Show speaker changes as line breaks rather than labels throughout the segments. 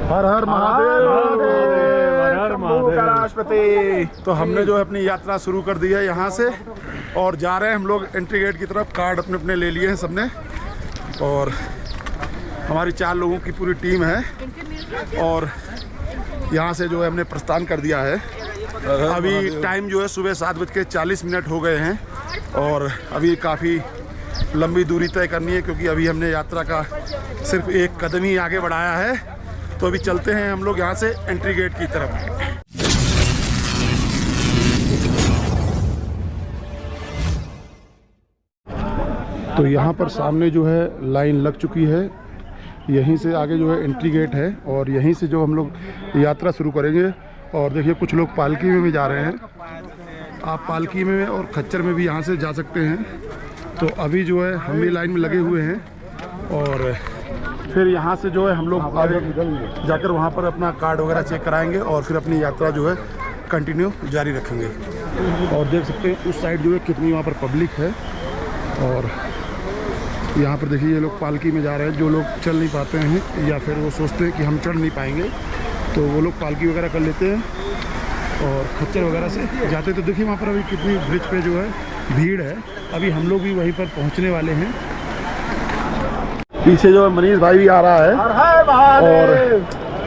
हर हर महादेव, हर महादेव। तो हमने जो है अपनी यात्रा शुरू कर दी है यहाँ से और जा रहे हैं हम लोग एंट्री गेट की तरफ। कार्ड अपने अपने ले लिए हैं सबने और हमारी 4 लोगों की पूरी टीम है और यहाँ से जो है हमने प्रस्थान कर दिया है। अभी टाइम जो है सुबह 7:40 हो गए हैं और अभी काफ़ी लंबी दूरी तय करनी है क्योंकि अभी हमने यात्रा का सिर्फ एक कदम ही आगे बढ़ाया है। तो अभी चलते हैं हम लोग यहाँ से एंट्री गेट की तरफ। तो यहाँ पर सामने जो है लाइन लग चुकी है। यहीं से आगे जो है एंट्री गेट है और यहीं से जो हम लोग यात्रा शुरू करेंगे। और देखिए कुछ लोग पालकी में भी जा रहे हैं। आप पालकी में और खच्चर में भी यहाँ से जा सकते हैं। तो अभी जो है हम भी लाइन में लगे हुए हैं और फिर यहाँ से जो है हम लोग आगे जाकर वहाँ पर अपना कार्ड वगैरह चेक कराएंगे और फिर अपनी यात्रा जो है कंटिन्यू जारी रखेंगे। और देख सकते हैं उस साइड जो है कितनी वहाँ पर पब्लिक है। और यहाँ पर देखिए ये लोग पालकी में जा रहे हैं। जो लोग चल नहीं पाते हैं या फिर वो सोचते हैं कि हम चढ़ नहीं पाएंगे तो वो लोग पालकी वगैरह कर लेते हैं और खच्चर वगैरह से जाते। तो देखिए वहाँ पर अभी कितनी ब्रिज पे जो है भीड़ है। अभी हम लोग भी वहीं पर पहुँचने वाले हैं। पीछे जो है मनीष भाई भी आ रहा है और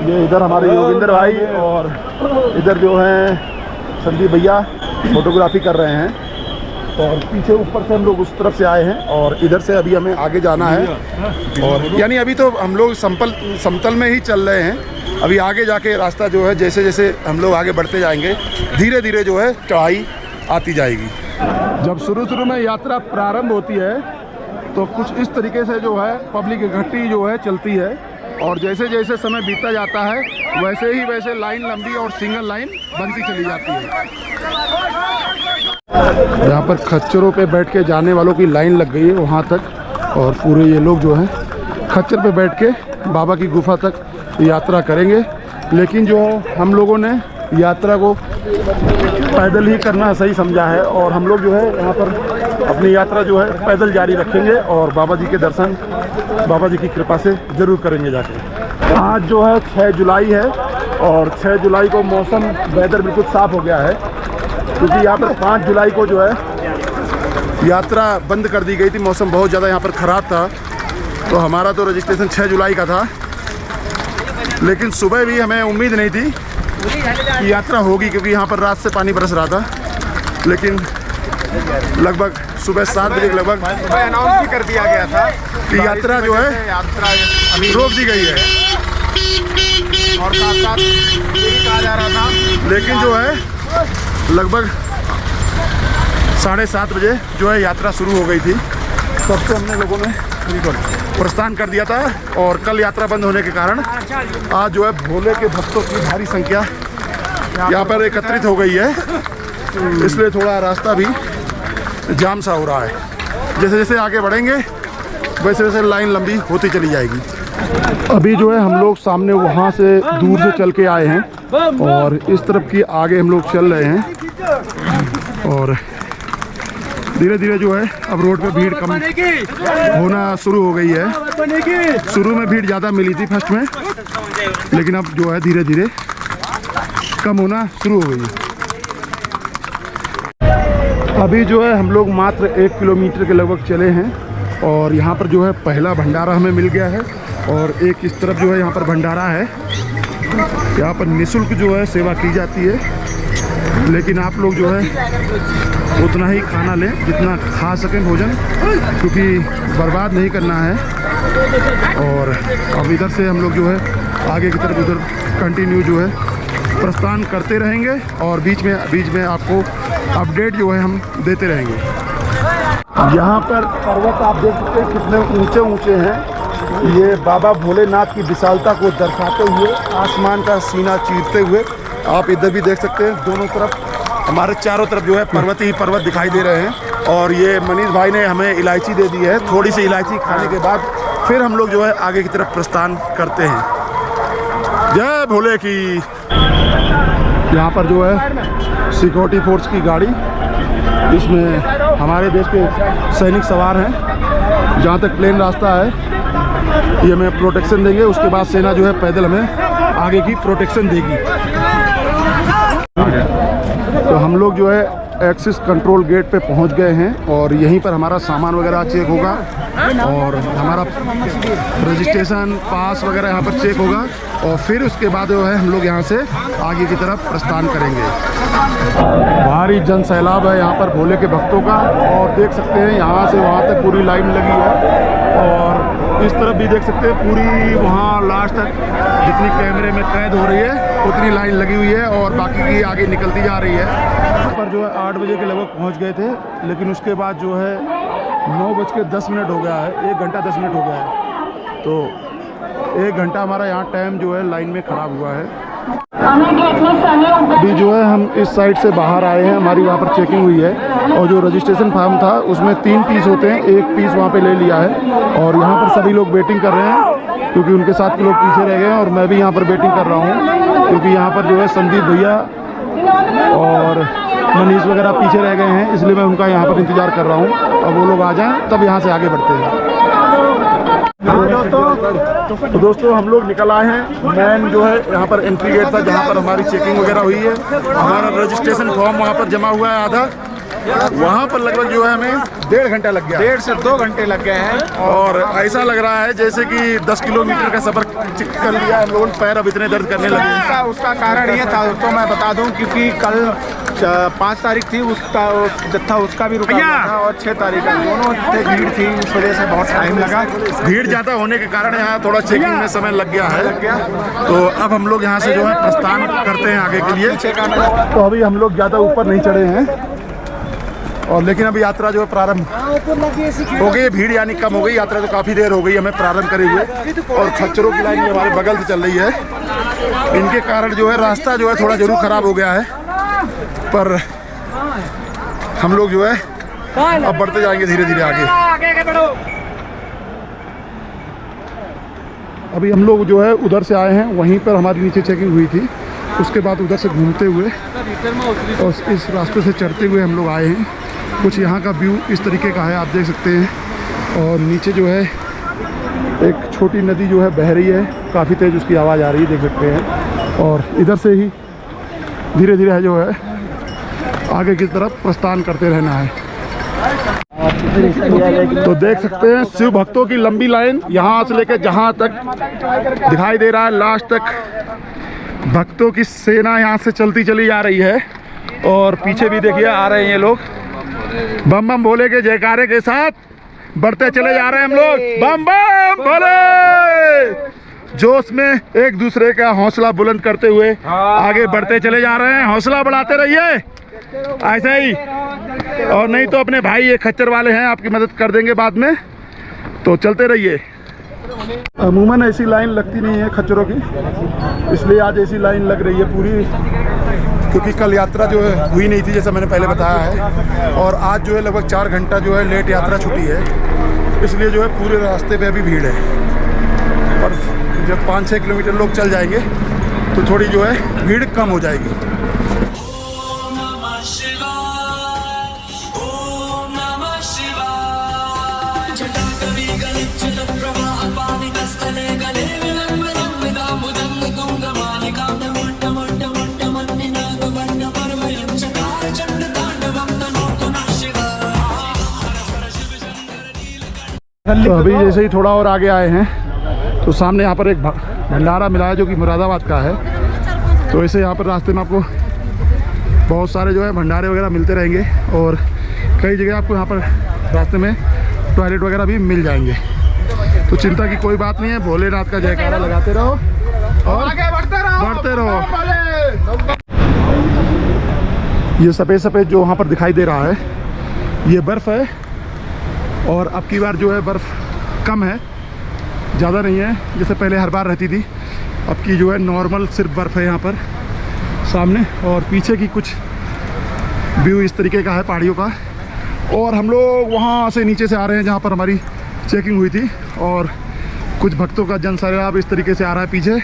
ये इधर हमारे योगिंदर भाई और इधर जो है संदीप भैया फोटोग्राफी कर रहे हैं। और पीछे ऊपर से हम लोग उस तरफ से आए हैं और इधर से अभी हमें आगे जाना है। और यानी अभी तो हम लोग समतल में ही चल रहे हैं। अभी आगे जाके रास्ता जो है जैसे जैसे हम लोग आगे बढ़ते जाएंगे धीरे धीरे जो है चढ़ाई आती जाएगी। जब शुरू में यात्रा प्रारंभ होती है तो कुछ इस तरीके से जो है पब्लिक इकट्ठी जो है चलती है और जैसे जैसे समय बीतता जाता है वैसे लाइन लंबी और सिंगल लाइन बनती चली जाती है। यहाँ पर खच्चरों पे बैठ के जाने वालों की लाइन लग गई है वहाँ तक और पूरे ये लोग जो है खच्चर पे बैठ के बाबा की गुफा तक यात्रा करेंगे। लेकिन जो हम लोगों ने यात्रा को पैदल ही करना सही समझा है और हम लोग जो है यहाँ पर अपनी यात्रा जो है पैदल जारी रखेंगे और बाबा जी के दर्शन बाबा जी की कृपा से ज़रूर करेंगे जाके। आज जो है 6 जुलाई है और 6 जुलाई को मौसम वेदर बिल्कुल साफ़ हो गया है क्योंकि यहाँ पर 5 जुलाई को जो है यात्रा बंद कर दी गई थी। मौसम बहुत ज़्यादा यहाँ पर ख़राब था तो हमारा तो रजिस्ट्रेशन 6 जुलाई का था। लेकिन सुबह भी हमें उम्मीद नहीं थी कि यात्रा होगी क्योंकि यहाँ पर रात से पानी बरस रहा था। लेकिन लगभग सुबह 7 बजे के लगभग
अनाउंस भी कर दिया गया था
कि यात्रा जो है रोक दी गई है
और साथ साथ ये भी कहा जा रहा था।
लेकिन जो है लगभग 7:30 बजे जो है यात्रा शुरू हो गई थी। तब से हमने लोगों ने प्रस्थान कर दिया था और कल यात्रा बंद होने के कारण आज जो है भोले के भक्तों की भारी संख्या यहाँ पर एकत्रित हो गई है। इसलिए थोड़ा रास्ता भी जाम सा हो रहा है। जैसे जैसे आगे बढ़ेंगे वैसे वैसे लाइन लंबी होती चली जाएगी। अभी जो है हम लोग सामने वहाँ से दूर से चल के आए हैं और इस तरफ की आगे हम लोग चल रहे हैं और धीरे धीरे जो है अब रोड पे भीड़ कम होना शुरू हो गई है। शुरू में भीड़ ज़्यादा मिली थी फर्स्ट में लेकिन अब जो है धीरे धीरे कम होना शुरू हो गई है। अभी जो है हम लोग मात्र 1 किलोमीटर के लगभग चले हैं और यहाँ पर जो है पहला भंडारा हमें मिल गया है और एक इस तरफ जो है यहाँ पर भंडारा है। यहाँ पर निःशुल्क जो है सेवा की जाती है लेकिन आप लोग जो है उतना ही खाना लें जितना खा सकें भोजन क्योंकि बर्बाद नहीं करना है। और अब इधर से हम लोग जो है आगे की तरफ उधर कंटिन्यू जो है प्रस्थान करते रहेंगे और बीच में आपको अपडेट जो है हम देते रहेंगे। यहाँ पर पर्वत आप देख सकते हैं कितने ऊंचे ऊंचे हैं। ये बाबा भोलेनाथ की विशालता को दर्शाते हुए आसमान का सीना चीरते हुए आप इधर भी देख सकते हैं। दोनों तरफ हमारे चारों तरफ जो है पर्वत ही पर्वत दिखाई दे रहे हैं। और ये मनीष भाई ने हमें इलायची दे दी है। थोड़ी सी इलायची खाने के बाद फिर हम लोग जो है आगे की तरफ प्रस्थान करते हैं। जय भोले की। यहाँ पर जो है सिक्योरिटी फोर्स की गाड़ी, इसमें हमारे देश के सैनिक सवार हैं। जहाँ तक प्लेन रास्ता है ये हमें प्रोटेक्शन देंगे। उसके बाद सेना जो है पैदल हमें आगे की प्रोटेक्शन देगी। तो हम लोग जो है एक्सिस कंट्रोल गेट पे पहुंच गए हैं और यहीं पर हमारा सामान वगैरह चेक होगा और हमारा रजिस्ट्रेशन पास वगैरह यहाँ पर चेक होगा और फिर उसके बाद जो है हम लोग यहाँ से आगे की तरफ प्रस्थान करेंगे। भारी जन सैलाब है यहाँ पर भोले के भक्तों का और देख सकते हैं यहाँ से वहाँ तक पूरी लाइन लगी है और इस तरफ भी देख सकते हैं पूरी वहाँ लास्ट तक जितनी कैमरे में कैद हो रही है उतनी लाइन लगी हुई है और बाकी की आगे निकलती जा रही है। यहाँ पर जो है 8 बजे के लगभग पहुँच गए थे, लेकिन उसके बाद जो है 9:10 हो गया है, 1 घंटा 10 मिनट हो गया है। तो 1 घंटा हमारा यहाँ टाइम जो है लाइन में ख़राब हुआ है। अभी जो है हम इस साइड से बाहर आए हैं, हमारी वहाँ पर चेकिंग हुई है और जो रजिस्ट्रेशन फॉर्म था उसमें 3 पीस होते हैं, 1 पीस वहाँ पे ले लिया है और यहाँ पर सभी लोग वेटिंग कर रहे हैं क्योंकि उनके साथ के लोग पीछे रह गए हैं और मैं भी यहाँ पर वेटिंग कर रहा हूँ क्योंकि यहाँ पर जो है संदीप भैया और मनीष वगैरह पीछे रह गए हैं, इसलिए मैं उनका यहाँ पर इंतज़ार कर रहा हूँ। अब वो लोग आ जाएँ तब यहाँ से आगे बढ़ते हैं। तो दोस्तों हम लोग निकल आए हैं। मैन जो है यहाँ पर एंट्री गेट था जहाँ पर हमारी चेकिंग वगैरह हुई है। हमारा रजिस्ट्रेशन फॉर्म वहाँ पर जमा हुआ है आधा, वहाँ पर लगभग जो है हमें 1.5 घंटा लग गया,
1.5 से 2 घंटे लग गए हैं
और ऐसा लग रहा है जैसे कि 10 किलोमीटर का सफर कर लिया हम लोगों ने, पैर अब इतने दर्द करने लगे।
उसका कारण ये था तो मैं बता दूं क्योंकि कल 5 तारीख थी, उसका जत्था उसका भी रुका हुआ था और 6 तारीख का, दोनों भीड़ थी, उस वजह से बहुत टाइम लगा।
भीड़ ज़्यादा होने के कारण यहाँ थोड़ा चेकिंग में समय लग गया है। तो अब हम लोग यहाँ से जो है प्रस्थान करते हैं आगे के लिए। तो अभी हम लोग ज़्यादा ऊपर नहीं चढ़े हैं और लेकिन अभी यात्रा जो है प्रारंभ हो गई, भीड़ यानी कम हो गई, यात्रा तो काफ़ी देर हो गई हमें प्रारंभ करे हुए और खच्चरों की लाइन भी हमारे बगल से चल रही है। इनके कारण जो है रास्ता जो है थोड़ा जरूर ख़राब हो गया है, पर हम लोग जो है अब बढ़ते जाएंगे धीरे धीरे आगे। अभी हम लोग जो है उधर से आए हैं, वहीं पर हमारी नीचे चेकिंग हुई थी, उसके बाद उधर से घूमते हुए और इस रास्ते से चढ़ते हुए हम लोग आए हैं। कुछ यहाँ का व्यू इस तरीके का है, आप देख सकते हैं। और नीचे जो है एक छोटी नदी जो है बह रही है, काफ़ी तेज़ उसकी आवाज़ आ रही है, देख सकते हैं। और इधर से ही धीरे धीरे जो है आगे की तरफ प्रस्थान करते रहना है। तो देख सकते हैं शिव भक्तों की लंबी लाइन यहाँ से लेकर जहाँ तक दिखाई दे रहा है लास्ट तक भक्तों की सेना यहाँ से चलती चली जा रही है। और पीछे भी देखिए आ रहे हैं ये लोग, बम बम भोले के जयकारे के साथ बढ़ते चले जा रहे हैं हम लोग। बम बम भोले, जोश में एक दूसरे का हौसला बुलंद करते हुए आगे बढ़ते चले जा रहे हैं। हौसला बढ़ाते रहिए ऐसे ही, और नहीं तो अपने भाई ये खच्चर वाले हैं, आपकी मदद कर देंगे बाद में, तो चलते रहिए। अमूमन ऐसी लाइन लगती नहीं है खच्चरों की, इसलिए आज ऐसी लाइन लग रही है पूरी, क्योंकि कल यात्रा जो है हुई नहीं थी जैसा मैंने पहले बताया है, और आज जो है लगभग 4 घंटा जो है लेट यात्रा छुट्टी है, इसलिए जो है पूरे रास्ते पे अभी भीड़ है। और जब 5-6 किलोमीटर लोग चल जाएंगे तो थोड़ी जो है भीड़ कम हो जाएगी। तो अभी जैसे ही थोड़ा और आगे आए हैं तो सामने यहाँ पर एक भंडारा मिला है जो कि मुरादाबाद का है। तो ऐसे यहाँ पर रास्ते में आपको बहुत सारे जो है भंडारे वगैरह मिलते रहेंगे और कई जगह आपको यहाँ पर रास्ते में टॉयलेट वगैरह भी मिल जाएंगे। तो चिंता की कोई बात नहीं है, भोलेनाथ का जयकारा लगाते रहो और आगे बढ़ते रहो। ये सफ़ेद सफ़ेद जो वहाँ पर दिखाई दे रहा है ये बर्फ़ है, और अब की बार जो है बर्फ़ कम है, ज़्यादा नहीं है जैसे पहले हर बार रहती थी। अब की जो है नॉर्मल सिर्फ बर्फ़ है यहाँ पर सामने, और पीछे की कुछ व्यू इस तरीके का है पहाड़ियों का। और हम लोग वहाँ से नीचे से आ रहे हैं जहाँ पर हमारी चेकिंग हुई थी, और कुछ भक्तों का जन सैलाब इस तरीके से आ रहा है पीछे।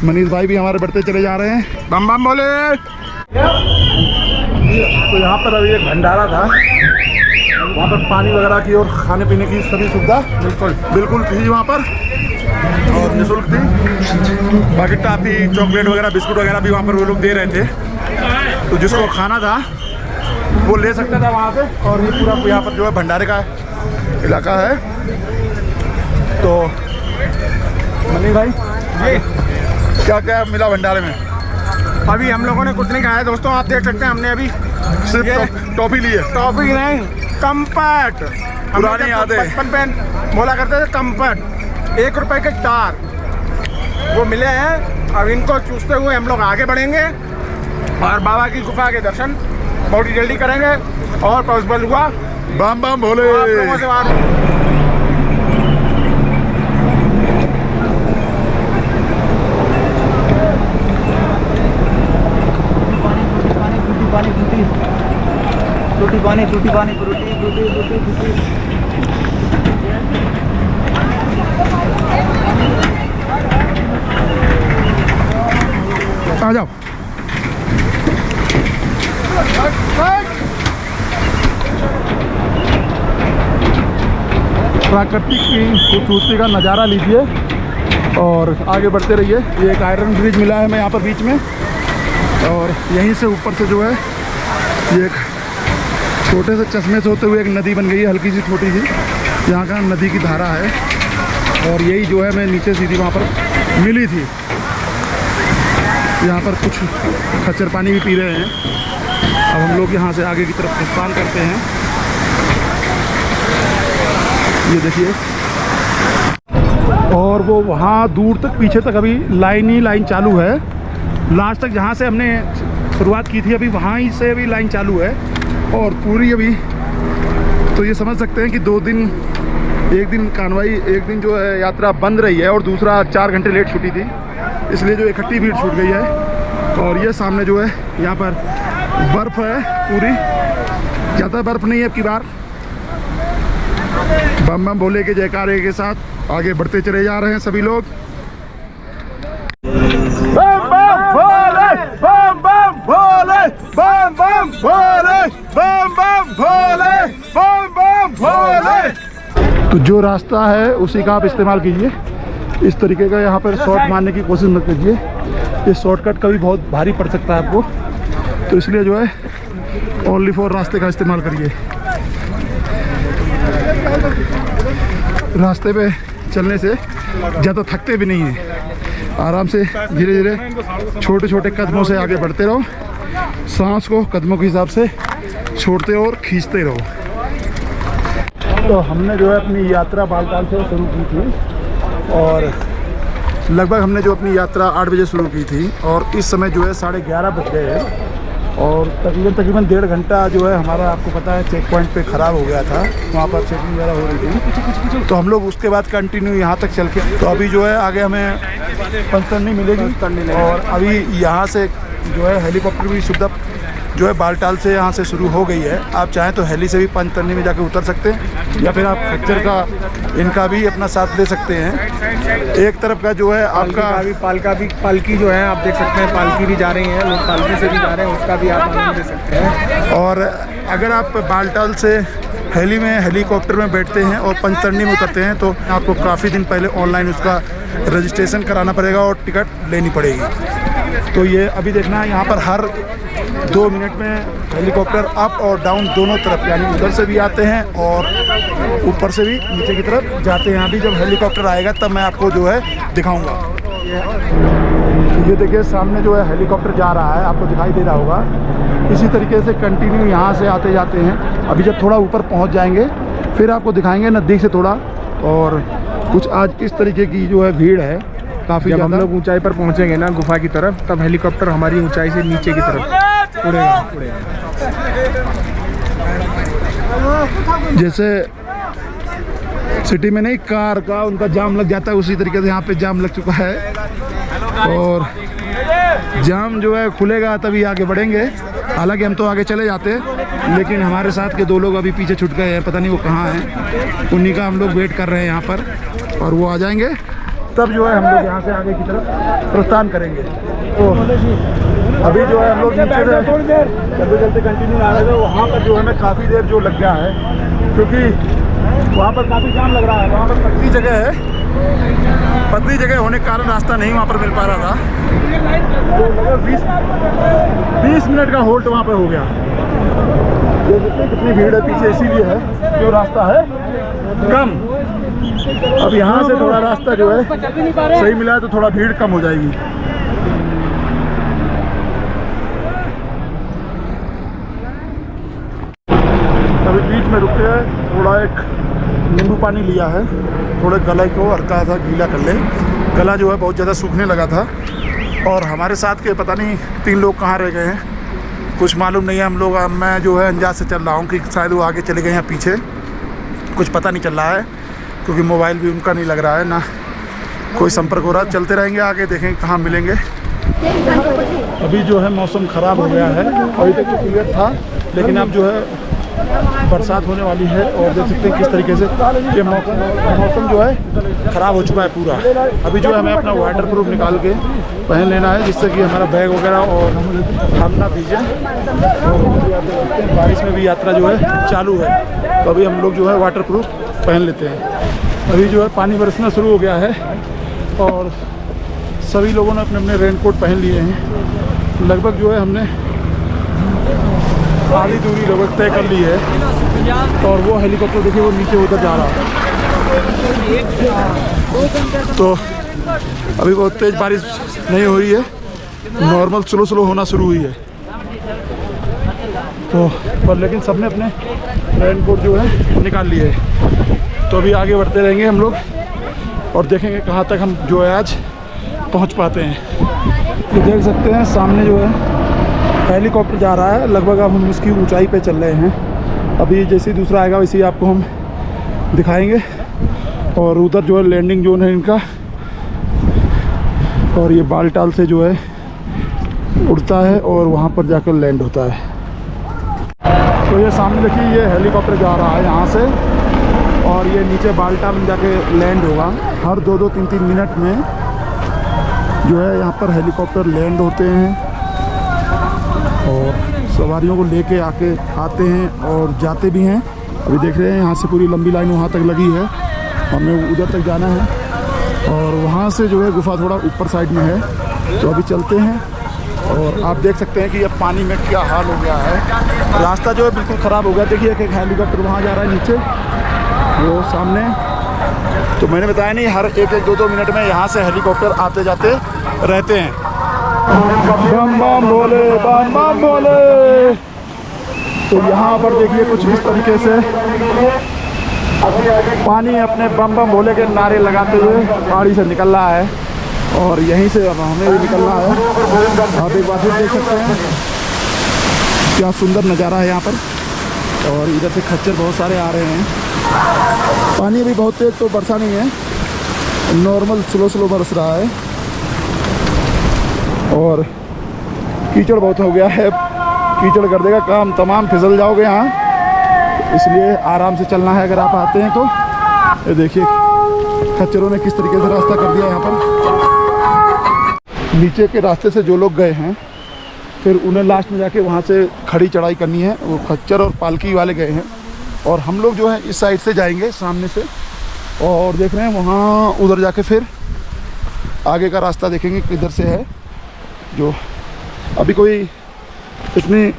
मनीष भाई भी हमारे बढ़ते चले जा रहे हैं, बम बम बोले। तो यहाँ पर अभी एक भंडारा था, वहाँ पर पानी वगैरह की और खाने पीने की सभी सुविधा बिल्कुल थी वहाँ पर। और निःशुल्क थी। बाकी टॉफी, चॉकलेट वगैरह, बिस्कुट वगैरह भी वहाँ पर वो लोग दे रहे थे, तो जिसको खाना था वो ले सकता था वहाँ से। और ये पूरा यहाँ पर जो है भंडारे का इलाका है। तो मनी भाई क्या क्या मिला भंडारे में?
अभी हम लोगों ने कुछ नहीं खाया दोस्तों, आप देख सकते हैं हमने अभी
सिर्फ टॉफी ली है।
टॉफी नहीं, कम्फर्ट।
पुरानी यादें।
बचपन पे बोला करते थे कम्फर्ट, 1 रुपए के 4 वो मिले हैं। अब इनको चूसते हुए हम लोग आगे बढ़ेंगे और बाबा की गुफा के दर्शन बहुत ही जल्दी करेंगे। और पॉसिबल हुआ
बम बम भोले।
आप लोगों से बात
टूटी पानी फ्रूटी।
आ जाओ। प्राकृतिक की खूबसूरती का नज़ारा लीजिए और आगे बढ़ते रहिए। ये एक आयरन ब्रिज मिला है हमें यहाँ पर बीच में, और यहीं से ऊपर से जो है ये एक छोटे से चश्मे से होते हुए एक नदी बन गई है, हल्की सी छोटी सी। यहाँ का नदी की धारा है और यही जो है मैं नीचे सीधी वहाँ पर मिली थी। यहाँ पर कुछ खच्चर पानी भी पी रहे हैं। अब हम लोग यहाँ से आगे की तरफ प्रस्थान करते हैं। ये देखिए, और वो वहाँ दूर तक पीछे तक अभी लाइन ही लाइन चालू है। लास्ट तक जहाँ से हमने शुरुआत की थी अभी वहाँ ही से अभी लाइन चालू है और पूरी अभी तो ये समझ सकते हैं कि 2 दिन, एक दिन कानवाई, एक दिन जो है यात्रा बंद रही है और दूसरा 4 घंटे लेट छुट्टी थी, इसलिए जो इकट्ठी भीड़ छूट गई है। और ये सामने जो है यहाँ पर बर्फ़ है पूरी, ज़्यादा बर्फ़ नहीं है अब की बार। बम बम भोले के जयकारे के साथ आगे बढ़ते चले जा रहे हैं सभी लोग। बम बम भोले, बम बम भोले, बम बम भोले, बम बम भोले, बम बम भोले। तो जो रास्ता है उसी का आप इस्तेमाल कीजिए। इस तरीके का यहाँ पर शॉर्ट मारने की कोशिश मत कीजिए, ये शॉर्टकट कभी बहुत भारी पड़ सकता है आपको, तो इसलिए जो है ओनली फॉर रास्ते का इस्तेमाल करिए। रास्ते पे चलने से ज़्यादा थकते भी नहीं हैं, आराम से धीरे धीरे छोटे छोटे कदमों से आगे बढ़ते रहो, सांस को कदमों के हिसाब से छोड़ते और खींचते रहो। तो हमने जो है अपनी यात्रा बालताल से शुरू की थी और लगभग हमने जो अपनी यात्रा 8 बजे शुरू की थी और इस समय जो है 11:30 बज गए हैं और तकरीबन 1.5 घंटा जो है हमारा, आपको पता है, चेक पॉइंट पे ख़राब हो गया था, वहाँ पर चेकिंग वगैरह हो रही थी। तो हम लोग उसके बाद कंटिन्यू यहाँ तक चल के, तो अभी जो है आगे हमें पंचतरणी मिलेगी और अभी यहाँ से जो है हेलीकॉप्टर भी सुविधा जो है बालताल से यहाँ से शुरू हो गई है। आप चाहें तो हेली से भी पंचतरणी में जाकर उतर सकते हैं या फिर आप खच्चर का इनका भी अपना साथ ले सकते हैं। एक तरफ का जो है आपका
पालकी जो है आप देख सकते हैं, पालकी भी जा रही है, लोग पालकी से भी जा रहे हैं, उसका भी आप आनंद ले सकते हैं।
और अगर आप बालताल से हेली में, हेलीकॉप्टर में बैठते हैं और पंचतरणी में उतरते हैं तो आपको काफ़ी दिन पहले ऑनलाइन उसका रजिस्ट्रेशन कराना पड़ेगा और टिकट लेनी पड़ेगी। तो ये अभी देखना है, यहाँ पर हर 2 मिनट में हेलीकॉप्टर अप और डाउन दोनों तरफ, यानी उधर से भी आते हैं और ऊपर से भी नीचे की तरफ जाते हैं। अभी जब हेलीकॉप्टर आएगा तब मैं आपको जो है दिखाऊंगा। ये देखिए सामने जो है हेलीकॉप्टर जा रहा है, आपको दिखाई दे रहा होगा। इसी तरीके से कंटिन्यू यहाँ से आते जाते हैं। अभी जब थोड़ा ऊपर पहुँच जाएंगे फिर आपको दिखाएंगे नज़दीक से थोड़ा। और कुछ आज इस तरीके की जो है भीड़ है काफ़ी।
जब हम लोग ऊंचाई पर पहुंचेंगे ना गुफा की तरफ, तब हेलीकॉप्टर हमारी ऊंचाई से नीचे की तरफ उड़ेगा।
जैसे सिटी में नहीं कार का उनका जाम लग जाता है, उसी तरीके से यहाँ पे जाम लग चुका है और जाम जो है खुलेगा तभी आगे बढ़ेंगे। हालांकि हम तो आगे चले जाते हैं, लेकिन हमारे साथ के 2 लोग अभी पीछे छूट गए हैं, पता नहीं वो कहाँ हैं। उन्हीं का हम लोग वेट कर रहे हैं यहाँ पर और वो आ जाएंगे तब जो है हम लोग यहाँ से आगे की तरफ प्रस्थान करेंगे। तो अभी जो है हम लोग नीचे से चलते चलते कंटिन्यू आ रहे थे। वहाँ पर जो हमें काफ़ी देर जो लग गया है, क्योंकि वहाँ पर काफ़ी जाम लग रहा है। वहाँ पर पक्की जगह है पतली जगह होने के कारण रास्ता नहीं वहाँ पर मिल पा रहा था। तो लगभग 20 मिनट का होल्ट वहाँ पे हो गया। ये देखिए कितनी भीड़ है पीछे, इसीलिए है जो रास्ता है कम। अब यहाँ से थोड़ा रास्ता जो है सही मिला है तो थोड़ा भीड़ कम हो जाएगी। अभी बीच में रुके हैं, थोड़ा एक नींबू पानी लिया है, थोड़े गले को हल्का सा गीला कर ले। गला जो है बहुत ज़्यादा सूखने लगा था। और हमारे साथ के पता नहीं 3 लोग कहाँ रह गए हैं, कुछ मालूम नहीं है। हम लोग, मैं जो है अंदाज़ से चल रहा हूँ कि शायद वो आगे चले गए हैं पीछे, कुछ पता नहीं चल रहा है क्योंकि मोबाइल भी उनका नहीं लग रहा है, ना कोई संपर्क हो रहा है। चलते रहेंगे आगे, देखेंगे कहाँ मिलेंगे। अभी जो है मौसम ख़राब हो गया है, अभी तक तो क्लियर था लेकिन अब जो है बरसात होने वाली है। और देख सकते हैं किस तरीके से ये मौसम जो है ख़राब हो चुका है पूरा। अभी जो है हमें अपना वाटर प्रूफ निकाल के पहन लेना है जिससे कि हमारा बैग वगैरह और हम ना भीजे। और बारिश में भी यात्रा जो है चालू है, तो अभी हम लोग जो है वाटर प्रूफ पहन लेते हैं। अभी जो है पानी बरसना शुरू हो गया है और सभी लोगों ने अपने अपने रेनकोट पहन लिए हैं। लगभग जो है हमने आधी दूरी लगभग तय कर ली है। और वो हेलीकॉप्टर देखिए वो नीचे उतर जा रहा है। तो अभी बहुत तेज़ बारिश नहीं हो रही है, नॉर्मल स्लो होना शुरू हुई है। तो पर लेकिन सबने अपने रेनकोट जो है निकाल लिए है। तो अभी आगे बढ़ते रहेंगे हम लोग और देखेंगे कहाँ तक हम जो है आज पहुँच पाते हैं। तो देख सकते हैं सामने जो है हेलीकॉप्टर जा रहा है। लगभग अब हम उसकी ऊंचाई पे चल रहे हैं। अभी जैसे ही दूसरा आएगा वैसे ही आपको हम दिखाएंगे। और उधर जो है लैंडिंग जोन है इनका, और ये बालटाल से जो है उड़ता है और वहाँ पर जाकर लैंड होता है। तो ये सामने देखिए ये हेलीकॉप्टर जा रहा है यहाँ से, और ये नीचे बालटाल में जाके लैंड होगा। हर 2-2, 3-3 मिनट में जो है यहाँ पर हेलीकॉप्टर लैंड होते हैं और सवारियों को लेके आते हैं और जाते भी हैं। अभी देख रहे हैं यहाँ से पूरी लंबी लाइन वहाँ तक लगी है, हमें उधर तक जाना है। और वहाँ से जो है गुफा थोड़ा ऊपर साइड में है, तो अभी चलते हैं। और आप देख सकते हैं कि अब पानी में क्या हाल हो गया है, रास्ता जो है बिल्कुल ख़राब हो गया। देखिए एक हेलीकॉप्टर वहाँ जा रहा है नीचे, वो सामने। तो मैंने बताया नहीं, हर 1-1, 2-2 मिनट में यहाँ से हेलीकॉप्टर आते जाते रहते हैं। बम बम बोले, बम बम बोले। तो यहाँ पर देखिए कुछ इस तरीके से पानी अपने बम बम भोले के नारे लगाते हुए गाड़ी से निकल रहा है। और यहीं से अब हमें भी निकलना है। आप एक बार फिर देख सकते हैं क्या सुंदर नज़ारा है यहाँ पर। और इधर से खच्चर बहुत सारे आ रहे हैं। पानी अभी बहुत तेज तो बरसा नहीं है, नॉर्मल स्लो बरस रहा है। और कीचड़ बहुत हो गया है, कीचड़ कर देगा काम तमाम, फिसल जाओगे यहाँ। इसलिए आराम से चलना है अगर आप आते हैं तो। ये देखिए खच्चरों ने किस तरीके से रास्ता कर दिया यहाँ पर। नीचे के रास्ते से जो लोग गए हैं फिर उन्हें लास्ट में जाके वहाँ से खड़ी चढ़ाई करनी है, वो खच्चर और पालकी वाले गए हैं। और हम लोग जो है इस साइड से जाएंगे सामने से, और देख रहे हैं वहाँ उधर जाके फिर आगे का रास्ता देखेंगे किधर से है। जो अभी कोई इतनी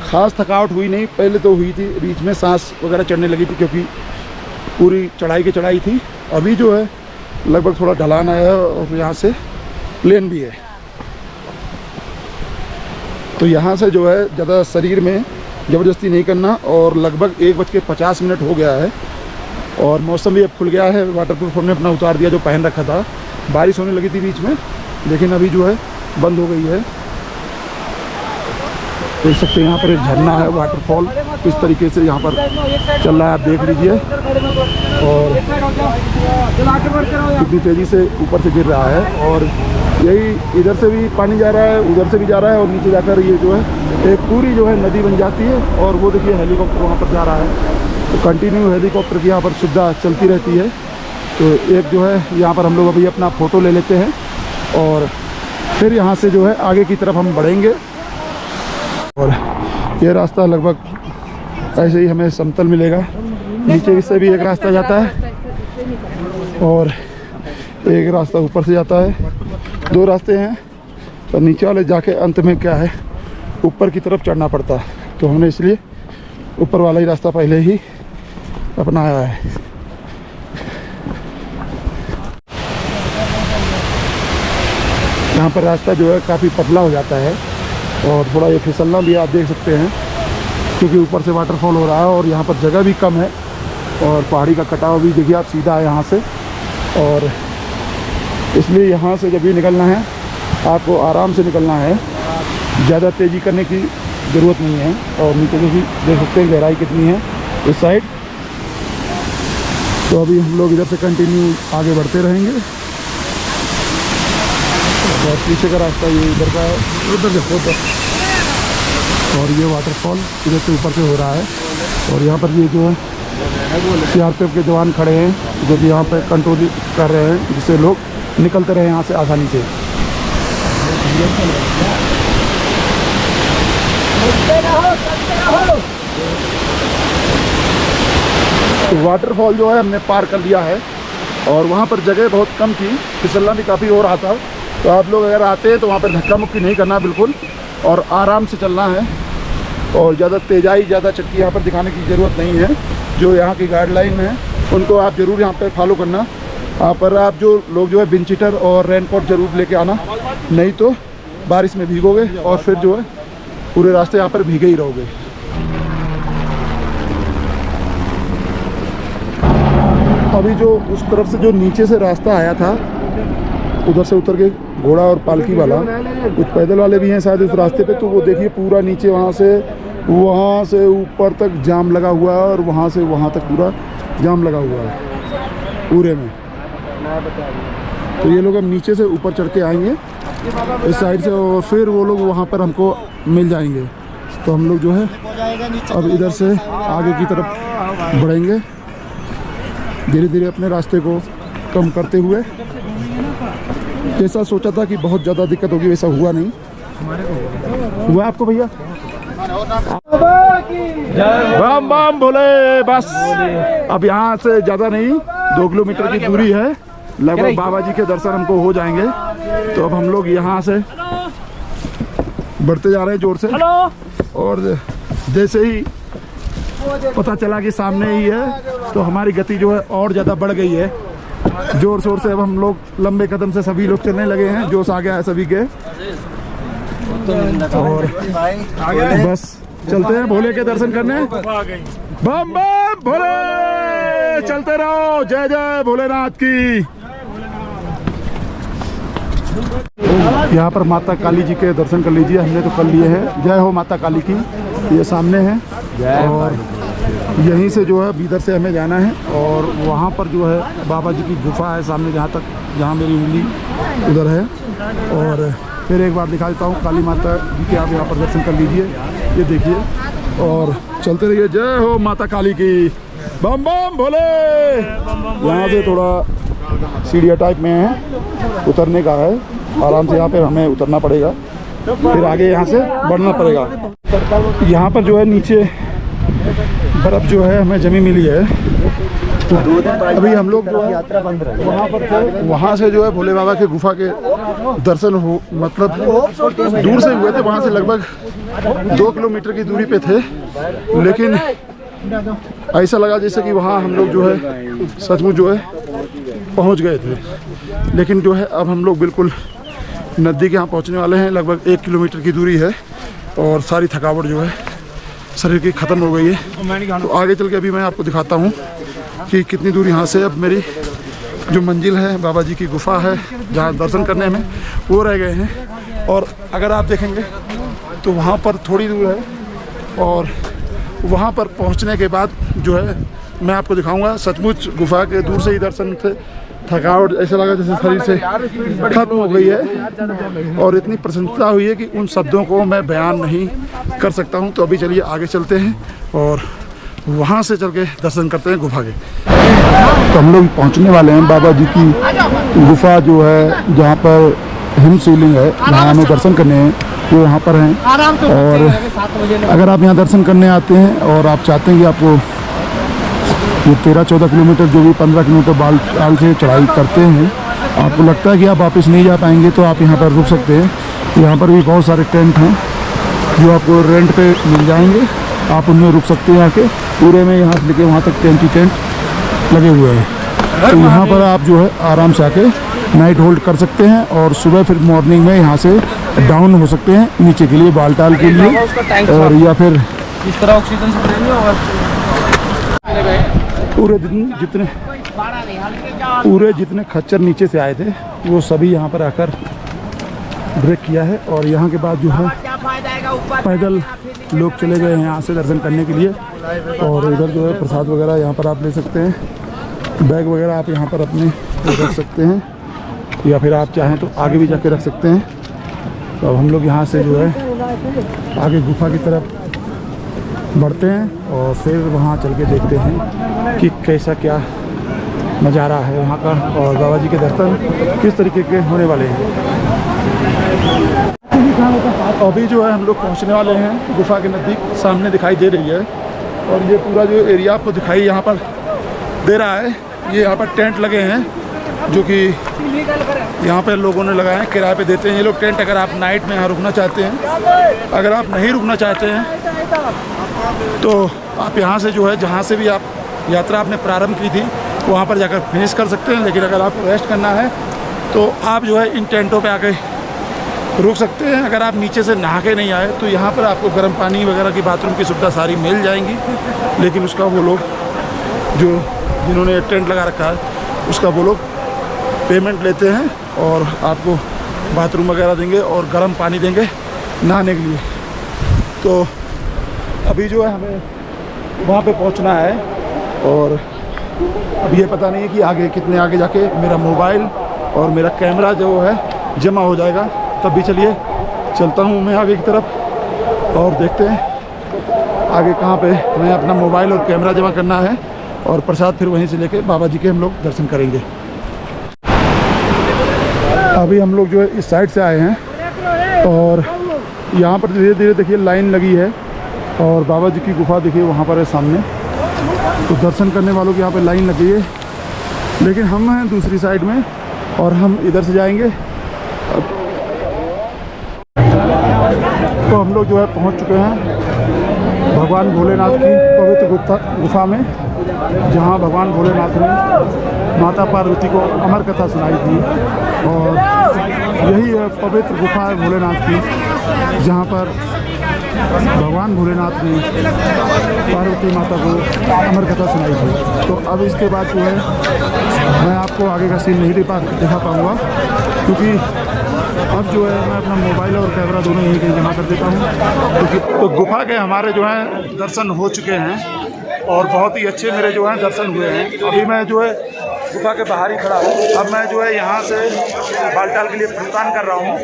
ख़ास थकावट हुई नहीं, पहले तो हुई थी, बीच में सांस वगैरह चढ़ने लगी थी क्योंकि पूरी चढ़ाई की चढ़ाई थी। अभी जो है लगभग थोड़ा ढलान आया है और यहाँ से प्लेन भी है। तो यहाँ से जो है ज़्यादा शरीर में ज़बरदस्ती नहीं करना। और लगभग 1:50 हो गया है और मौसम भी अब खुल गया है। वाटरप्रूफ हमने अपना उतार दिया जो पहन रखा था। बारिश होने लगी थी बीच में, लेकिन अभी जो है बंद हो गई है। देख सकते हैं यहाँ पर एक झरना है, वाटरफॉल किस तरीके से यहाँ पर चल रहा है, आप देख लीजिए। और कितनी तेज़ी से ऊपर से गिर रहा है। और यही इधर से भी पानी जा रहा है, उधर से भी जा रहा है, और नीचे जाकर ये जो है एक पूरी जो है नदी बन जाती है। और वो देखिए हेलीकॉप्टर वहाँ पर जा रहा है। तो कंटिन्यू हेलीकॉप्टर की यहाँ पर सुविधा चलती रहती है। तो एक जो है यहाँ पर हम लोग अभी अपना फ़ोटो ले लेते हैं और फिर यहाँ से जो है आगे की तरफ हम बढ़ेंगे। और ये रास्ता लगभग ऐसे ही हमें समतल मिलेगा। नीचे से भी एक रास्ता जाता है और एक रास्ता ऊपर से जाता है, 2 रास्ते हैं, पर नीचे वाले जाके अंत में क्या है ऊपर की तरफ चढ़ना पड़ता है, तो हमने इसलिए ऊपर वाला ही रास्ता पहले ही अपनाया है। यहाँ पर रास्ता जो है काफ़ी पतला हो जाता है और थोड़ा ये फिसलना भी आप देख सकते हैं, क्योंकि ऊपर से वाटरफॉल हो रहा है और यहाँ पर जगह भी कम है और पहाड़ी का कटाव भी देखिए आप सीधा है यहाँ से, और इसलिए यहाँ से जब भी निकलना है आपको आराम से निकलना है, ज़्यादा तेज़ी करने की ज़रूरत नहीं है। और नीचे भी देख सकते हैं गहराई कितनी है इस साइड। तो अभी हम लोग इधर से कंटिन्यू आगे बढ़ते रहेंगे और पीछे का रास्ता ये इधर का है, उधर देखो उधर, और ये वाटरफॉल इधर से ऊपर से हो रहा है। और यहाँ पर ये जो है CRPF के जवान खड़े हैं जो कि यहाँ पे कंट्रोल कर रहे हैं, जिससे लोग निकलते रहे यहाँ से आसानी से। तो वाटरफॉल जो है हमने पार कर लिया है और वहाँ पर जगह बहुत कम थी, फिसलना भी काफ़ी हो रहा था। तो आप लोग अगर आते हैं तो वहाँ पर धक्का मुक्की नहीं करना बिल्कुल, और आराम से चलना है, और ज़्यादा तेज़ाई ज़्यादा चक्की यहाँ पर दिखाने की ज़रूरत नहीं है। जो यहाँ की गाइडलाइन है उनको आप ज़रूर यहाँ पर फॉलो करना। पर आप जो लोग जो है विंड शीटर और रेनकोट ज़रूर लेके आना, नहीं तो बारिश में भीगोगे और फिर जो है पूरे रास्ते यहाँ पर भीगे ही रहोगे। अभी जो उस तरफ से जो नीचे से रास्ता आया था उधर से उतर के घोड़ा और पालकी वाला, कुछ पैदल वाले भी हैं शायद उस रास्ते पे, तो वो देखिए पूरा नीचे वहाँ से ऊपर तक जाम लगा हुआ है और वहाँ से वहाँ तक पूरा जाम लगा हुआ है पूरे में। तो ये लोग अब नीचे से ऊपर चढ़ के आएंगे इस साइड से और फिर वो लोग वहाँ पर हमको मिल जाएंगे। तो हम लोग जो है अब इधर से आगे की तरफ बढ़ेंगे धीरे धीरे अपने रास्ते को कम करते हुए। जैसा सोचा था कि बहुत ज़्यादा दिक्कत होगी वैसा हुआ नहीं हुआ। आपको भैया बम बम बोले। बस अब यहाँ से ज़्यादा नहीं, 2 किलोमीटर की दूरी है लगभग, बाबा जी के दर्शन हमको हो जाएंगे। तो अब हम लोग यहाँ से बढ़ते जा रहे हैं जोर से, और जैसे ही पता चला कि सामने ही है तो हमारी गति जो है और ज़्यादा बढ़ गई है। जोर शोर से अब हम लोग लंबे कदम से सभी लोग चलने लगे हैं, जोश आ गया है सभी के। और बस चलते हैं भोले के दर्शन करने। बम बम भोले, चलते रहो, जय जय भोलेनाथ की। यहाँ पर माता काली जी के दर्शन कर लीजिए, हमने तो कर लिए हैं। जय हो माता काली की, ये सामने है। और यहीं से जो है इधर से हमें जाना है और वहाँ पर जो है बाबा जी की गुफा है सामने, जहाँ मेरी उंगली उधर है। और फिर एक बार दिखा देता हूँ काली माता जी के, आप यहाँ पर दर्शन कर लीजिए, ये देखिए और चलते रहिए। जय हो माता काली की, बम बम भोले। यहाँ से थोड़ा सीढ़िया टाइप में है, उतरने का है, आराम से यहाँ पे हमें उतरना पड़ेगा, फिर आगे यहाँ से बढ़ना पड़ेगा। यहाँ पर जो है नीचे बर्फ़ जो है हमें जमी मिली है। तो अभी हम लोग जो है वहाँ पर थे, वहाँ से जो है भोले बाबा के गुफा के दर्शन हो, मतलब दूर से हुए थे, वहाँ से लगभग 2 किलोमीटर की दूरी पे थे। लेकिन ऐसा लगा जैसे कि वहाँ हम लोग जो है सचमुच जो है पहुँच गए थे। लेकिन जो है अब हम लोग बिल्कुल नज़दीक यहाँ पहुँचने वाले हैं, लगभग 1 किलोमीटर की दूरी है और सारी थकावट जो है शरीर की ख़त्म हो गई है। तो आगे चल के अभी मैं आपको दिखाता हूँ कि कितनी दूर यहाँ से अब मेरी जो मंजिल है, बाबा जी की गुफा है जहाँ दर्शन करने में, वो रह गए हैं। और अगर आप देखेंगे तो वहाँ पर थोड़ी दूर है और वहाँ पर पहुँचने के बाद जो है मैं आपको दिखाऊंगा। सचमुच गुफा के दूर से ही दर्शन थे, थकावट ऐसा लगा जैसे शरीर से खत्म हो गई है और इतनी प्रसन्नता हुई है कि उन शब्दों को मैं बयान नहीं कर सकता हूं। तो अभी चलिए आगे चलते हैं और वहां से चल के दर्शन करते हैं गुफा के। तो हम लोग पहुंचने वाले हैं बाबा जी की गुफा जो है, जहां पर हिम शिवलिंग है, जहां हमें दर्शन करने हैं, वो वहाँ पर हैं। और अगर आप यहाँ दर्शन करने आते हैं और आप चाहते हैं कि आपको ये 13-14 किलोमीटर जो भी 15 किलोमीटर बालटाल से चढ़ाई करते हैं, आपको लगता है कि आप वापस नहीं जा पाएंगे तो आप यहाँ पर रुक सकते हैं। यहाँ पर भी बहुत सारे टेंट हैं जो आपको रेंट पे मिल जाएंगे, आप उनमें रुक सकते हैं आके। पूरे में यहाँ से लेके वहाँ तक टेंट ही टेंट लगे हुए हैं, तो यहाँ पर आप जो है आराम से आके नाइट होल्ड कर सकते हैं और सुबह फिर मॉर्निंग में यहाँ से डाउन हो सकते हैं नीचे के लिए, बालटाल के लिए, और या फिर
इस तरह ऑक्सीजन से देंगे। और
पूरे जितने खच्चर नीचे से आए थे वो सभी यहाँ पर आकर ब्रेक किया है। और यहाँ के बाद जो है पैदल लोग चले गए हैं यहाँ से दर्शन करने के लिए। और इधर जो है प्रसाद वगैरह यहाँ पर आप ले सकते हैं, बैग वगैरह आप यहाँ पर अपने रख सकते हैं, या फिर आप चाहें तो आगे भी जाके रख सकते हैं। तो अब हम लोग यहाँ से जो है आगे गुफा की तरफ बढ़ते हैं और फिर वहाँ चल के देखते हैं कि कैसा क्या नज़ारा है वहाँ का, और बाबा जी के दर्शन किस तरीके के होने वाले हैं। अभी जो है हम लोग पहुँचने वाले हैं गुफा के नज़दीक, सामने दिखाई दे रही है। और ये पूरा जो एरिया आपको दिखाई यहाँ पर दे रहा है, ये यहाँ पर टेंट लगे हैं जो कि यहाँ पर लोगों ने लगाए हैं, किराए पे देते हैं ये लोग टेंट। अगर आप नाइट में यहाँ रुकना चाहते हैं, अगर आप नहीं रुकना चाहते हैं तो आप यहाँ से जो है जहाँ से भी आप यात्रा आपने प्रारंभ की थी वहाँ पर जाकर फिनिश कर सकते हैं। लेकिन अगर आपको रेस्ट करना है तो आप जो है इन टेंटों पे आके रुक सकते हैं। अगर आप नीचे से नहा के नहीं आए तो यहाँ पर आपको गर्म पानी वगैरह की बाथरूम की सुविधा सारी मिल जाएंगी, लेकिन उसका वो लोग जो जिन्होंने टेंट लगा रखा है उसका वो लोग पेमेंट लेते हैं और आपको बाथरूम वगैरह देंगे और गर्म पानी देंगे नहाने के लिए। तो अभी जो है हमें वहाँ पे पहुँचना है और अब ये पता नहीं है कि आगे कितने आगे जाके मेरा मोबाइल और मेरा कैमरा जो है जमा हो जाएगा। तब भी चलिए चलता हूँ मैं आगे की तरफ और देखते हैं आगे कहाँ पे हमें अपना मोबाइल और कैमरा जमा करना है, और प्रसाद फिर वहीं से लेके बाबा जी के हम लोग दर्शन करेंगे। अभी हम लोग जो है इस साइड से आए हैं और यहाँ पर धीरे धीरे देखिए लाइन लगी है और बाबा जी की गुफा देखिए वहाँ पर है सामने। तो दर्शन करने वालों की यहाँ पे लाइन लगी है, लेकिन हम हैं दूसरी साइड में और हम इधर से जाएंगे। तो हम लोग जो है पहुँच चुके हैं भगवान भोलेनाथ की पवित्र गुफा में, जहाँ भगवान भोलेनाथ ने माता पार्वती को अमर कथा सुनाई थी। और यही है पवित्र गुफा है भोलेनाथ की, जहाँ पर भगवान भोलेनाथ ने पार्वती माता को अमर कथा सुनाई थी। तो अब इसके बाद जो है मैं आपको आगे का सीन नहीं दिखा पाऊँगा, क्योंकि अब जो है मैं अपना मोबाइल और कैमरा दोनों यहीं कहीं जमा कर देता हूँ। क्योंकि तो गुफा के हमारे जो है दर्शन हो चुके हैं और बहुत ही अच्छे मेरे जो है दर्शन हुए हैं। अभी मैं जो है गुफा के बाहर ही खड़ा हूँ। अब मैं जो है यहाँ से बालटाल के लिए प्रस्थान कर रहा हूँ।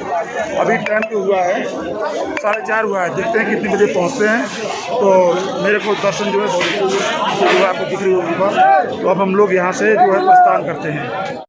अभी टाइम तो हुआ है 4:30 हुआ है, देखते हैं कितने बजे पहुँचते हैं। तो मेरे को दर्शन जो है आपको दिख रही होगी गुफा। तो अब हम लोग यहाँ से जो है प्रस्थान करते हैं।